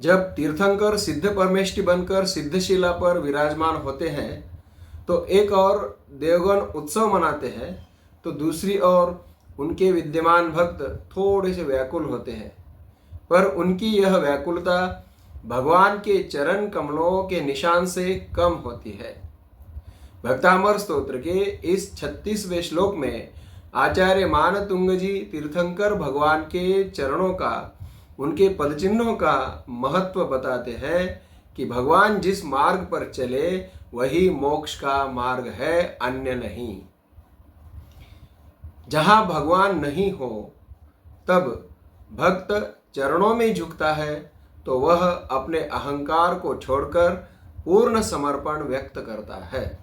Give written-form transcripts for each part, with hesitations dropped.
जब तीर्थंकर सिद्ध परमेष्टि बनकर सिद्धशिला पर विराजमान होते हैं तो एक और देवगण उत्सव मनाते हैं, तो दूसरी ओर उनके विद्यमान भक्त थोड़े से व्याकुल होते हैं। पर उनकी यह व्याकुलता भगवान के चरण कमलों के निशान से कम होती है। भक्तामर स्तोत्र के इस 36वें श्लोक में आचार्य मानतुंग जी तीर्थंकर भगवान के चरणों का, उनके पदचिन्हों का महत्व बताते हैं कि भगवान जिस मार्ग पर चले वही मोक्ष का मार्ग है, अन्य नहीं। जहां भगवान नहीं हो तब भक्त चरणों में झुकता है तो वह अपने अहंकार को छोड़कर पूर्ण समर्पण व्यक्त करता है।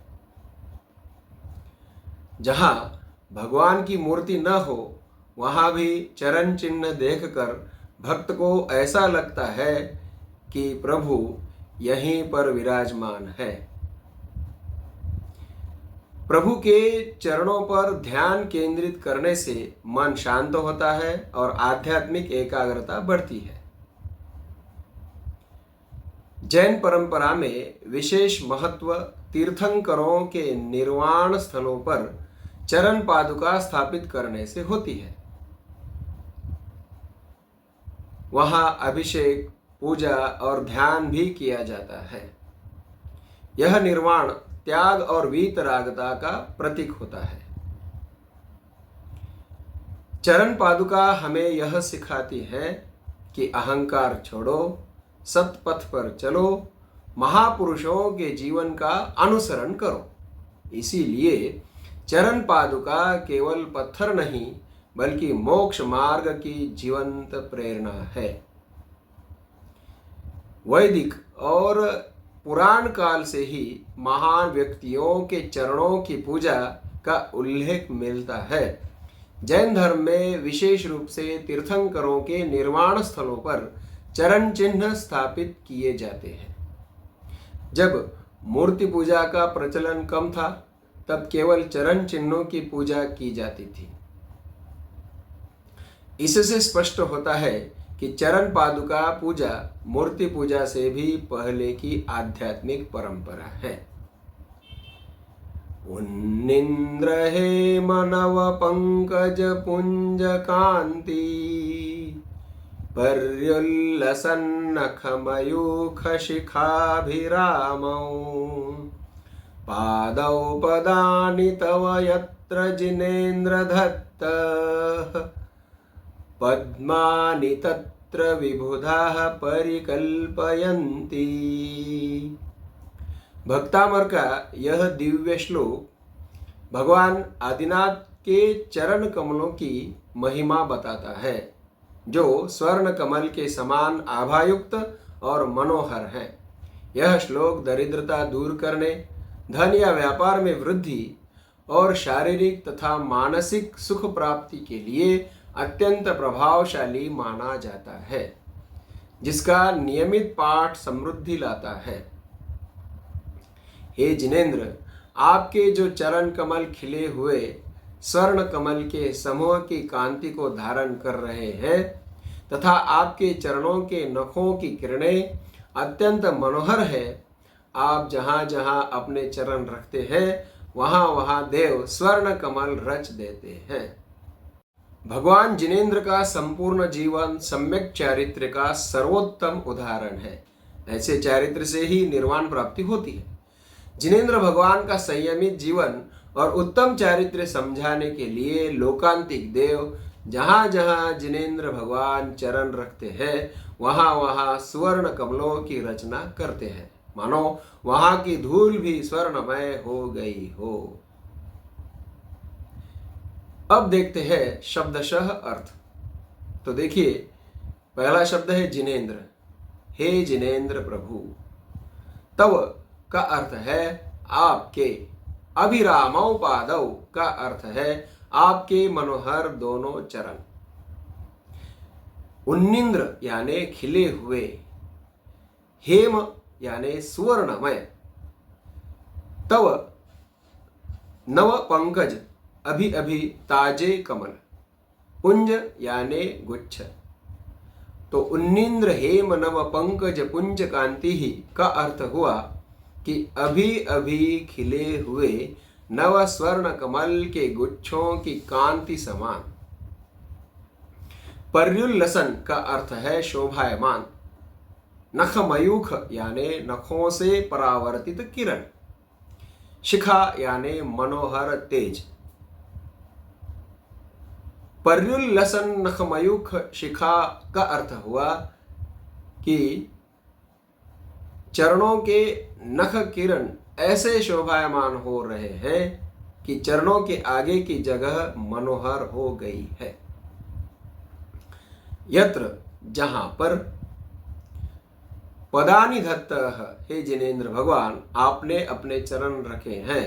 जहां भगवान की मूर्ति न हो वहां भी चरण चिन्ह देखकर भक्त को ऐसा लगता है कि प्रभु यहीं पर विराजमान है। प्रभु के चरणों पर ध्यान केंद्रित करने से मन शांत होता है और आध्यात्मिक एकाग्रता बढ़ती है। जैन परंपरा में विशेष महत्व तीर्थंकरों के निर्वाण स्थलों पर चरण पादुका स्थापित करने से होती है। वहां अभिषेक, पूजा और ध्यान भी किया जाता है। यह निर्वाण त्याग और वीतरागता का प्रतीक होता है। चरण पादुका हमें यह सिखाती है कि अहंकार छोड़ो, सतपथ पर चलो, महापुरुषों के जीवन का अनुसरण करो। इसीलिए चरण पादुका केवल पत्थर नहीं बल्कि मोक्ष मार्ग की जीवंत प्रेरणा है। वैदिक और पुराण काल से ही महान व्यक्तियों के चरणों की पूजा का उल्लेख मिलता है। जैन धर्म में विशेष रूप से तीर्थंकरों के निर्वाण स्थलों पर चरण चिन्ह स्थापित किए जाते हैं। जब मूर्ति पूजा का प्रचलन कम था तब केवल चरण चिन्हों की पूजा की जाती थी। इससे स्पष्ट होता है कि चरण पादुका पूजा मूर्ति पूजा से भी पहले की आध्यात्मिक परंपरा है। उन्निंद्र हे मनव पंकज पुंज कांति पर्युल्लसन्नख मयूख शिखाभिरामौ पादौ पदानि तव यत्र जिनेन्द्र दत्तः पद्मानि तत्र विबुधाः परिकल्पयन्ति। भक्तामर का यह दिव्य श्लोक भगवान आदिनाथ के चरण कमलों की महिमा बताता है, जो स्वर्ण कमल के समान आभायुक्त और मनोहर है। यह श्लोक दरिद्रता दूर करने, धन या व्यापार में वृद्धि और शारीरिक तथा मानसिक सुख प्राप्ति के लिए अत्यंत प्रभावशाली माना जाता है, जिसका नियमित पाठ समृद्धि लाता है। हे जिनेन्द्र, आपके जो चरण कमल खिले हुए स्वर्ण कमल के समूह की कांति को धारण कर रहे हैं तथा आपके चरणों के नखों की किरणें अत्यंत मनोहर है। आप जहाँ जहाँ अपने चरण रखते हैं वहाँ वहाँ देव स्वर्ण कमल रच देते हैं। भगवान जिनेन्द्र का संपूर्ण जीवन सम्यक चारित्र का सर्वोत्तम उदाहरण है। ऐसे चारित्र से ही निर्वाण प्राप्ति होती है। जिनेन्द्र भगवान का संयमित जीवन और उत्तम चारित्र समझाने के लिए लोकांतिक देव जहाँ जहाँ जिनेन्द्र भगवान चरण रखते हैं वहाँ वहाँ सुवर्ण कमलों की रचना करते हैं, मानो वहाँ की धूल भी स्वर्णमय हो गई हो। अब देखते हैं शब्दशः अर्थ। तो देखिए, पहला शब्द है जिनेन्द्र। हे जिनेन्द्र प्रभु। तव का अर्थ है आपके। अभिरामौ पादौ का अर्थ है आपके मनोहर दोनों चरण। उन्निंद्र यानी खिले हुए, हेम यानी सुवर्णमय, तव नव पंकज अभी अभी ताजे कमल, पुंज यानी गुच्छ, तो उन्नीन्द्र हेम नव पंकज पुंज कांति ही का अर्थ हुआ कि अभी अभी खिले हुए नव स्वर्ण कमल के गुच्छों की कांति समान। पर्युल्लसन का अर्थ है शोभायमान। नखमयूख यानी नखों से परावर्तित किरण। शिखा यानी मनोहर तेज। पर्युल्लसन नखमयूख शिखा का अर्थ हुआ कि चरणों के नख किरण ऐसे शोभायमान हो रहे हैं कि चरणों के आगे की जगह मनोहर हो गई है। यत्र जहां पर पदानि दत्तः, हे जिनेन्द्र भगवान आपने अपने चरण रखे हैं,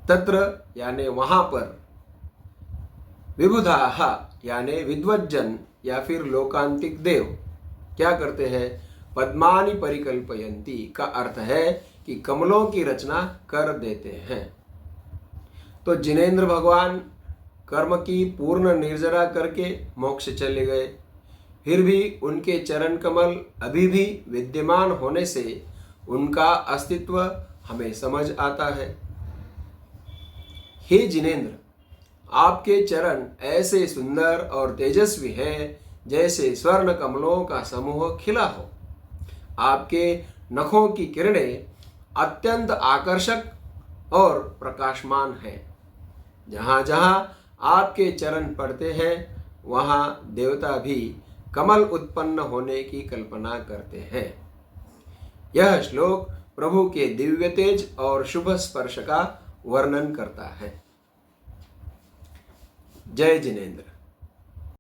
तत्र यानी वहां पर, विबुधाः यानी विद्वज्जन या फिर लोकांतिक देव क्या करते हैं, पद्मानि परिकल्पयन्ति का अर्थ है कि कमलों की रचना कर देते हैं। तो जिनेन्द्र भगवान कर्म की पूर्ण निर्जरा करके मोक्ष चले गए, फिर भी उनके चरण कमल अभी भी विद्यमान होने से उनका अस्तित्व हमें समझ आता है। हे जिनेन्द्र, आपके चरण ऐसे सुंदर और तेजस्वी हैं जैसे स्वर्ण कमलों का समूह खिला हो। आपके नखों की किरणें अत्यंत आकर्षक और प्रकाशमान हैं। जहाँ जहाँ आपके चरण पड़ते हैं वहाँ देवता भी कमल उत्पन्न होने की कल्पना करते हैं। यह श्लोक प्रभु के दिव्य तेज और शुभ स्पर्श का वर्णन करता है। जय जिनेन्द्र।